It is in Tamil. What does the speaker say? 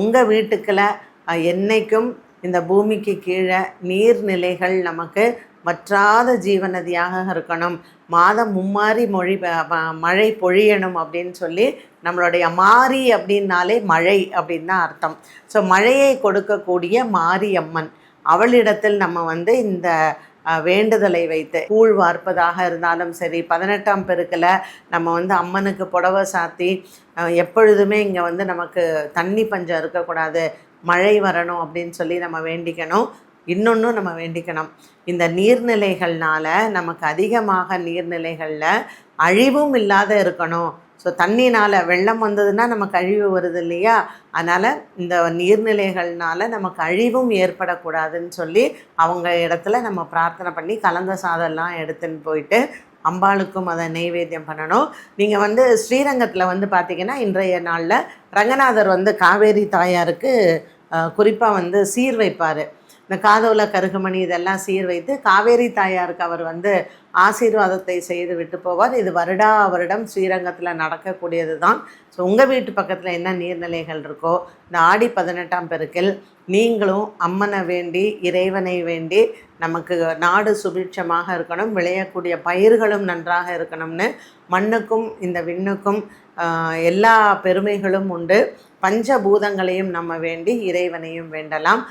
உங்கள் வீட்டுக்குள்ள என்னைக்கும் இந்த பூமிக்கு கீழே நீர்நிலைகள் நமக்கு வற்றாத ஜீவநதியாக இருக்கணும், மாதம் மும்மாரி மழை பொழியணும் அப்படின்னு சொல்லி நம்மளுடைய மாரி அப்படின்னாலே மழை அப்படின்னு தான் அர்த்தம். ஸோ மழையை கொடுக்கக்கூடிய மாரியம்மன் அவளிடத்தில் நம்ம இந்த வேண்டுதலை வைத்து கூழ் வார்ப்பதாக இருந்தாலும் சரி, 18ஆம் பெருக்கில் நம்ம அம்மனுக்கு புடவை சாத்தி எப்பொழுதுமே இங்கே நமக்கு தண்ணி பஞ்சம் இருக்கக்கூடாது, மழை வரணும் அப்படின்னு சொல்லி நம்ம வேண்டிக்கணும். இன்னொன்றும் நம்ம வேண்டிக்கணும், இந்த நீர்நிலைகள்னால நமக்கு அதிகமாக நீர்நிலைகளில் அழிவும் இல்லாத இருக்கணும். ஸோ தண்ணினால் வெள்ளம் வந்ததுன்னா நமக்கு அழிவு வருது இல்லையா, அதனால் இந்த நீர்நிலைகள்னால நமக்கு அழிவும் ஏற்படக்கூடாதுன்னு சொல்லி அவங்க இடத்துல நம்ம பிரார்த்தனை பண்ணி கலந்த சாதம்லாம் எடுத்துன்னு போயிட்டு அம்பாளுக்கும் அதை நெய்வேத்தியம் பண்ணணும். நீங்கள் ஸ்ரீரங்கத்தில் பார்த்திங்கன்னா இன்றைய நாளில் ரங்கநாதர் காவேரி தாயாருக்கு குறிப்பாக சீர் வைப்பார். இந்த காதோல கருகமணி இதெல்லாம் சீர் வைத்து காவேரி தாயாருக்கு அவர் ஆசீர்வாதத்தை செய்து விட்டு போவார். இது வருடா வருடம் ஸ்ரீரங்கத்தில் நடக்கக்கூடியது தான். ஸோ உங்கள் வீட்டு பக்கத்தில் என்ன நீர்நிலைகள் இருக்கோ இந்த ஆடி 18ஆம் பெருக்கில் நீங்களும் அம்மனை வேண்டி இறைவனை வேண்டி நமக்கு நாடு சுபிட்சமாக இருக்கணும், விளையக்கூடிய பயிர்களும் நன்றாக இருக்கணும்னு மண்ணுக்கும் இந்த விண்ணுக்கும் எல்லா பெருமைகளும் உண்டு. பஞ்சபூதங்களையும் நம்ம வேண்டி இறைவனையும் வேண்டலாம்.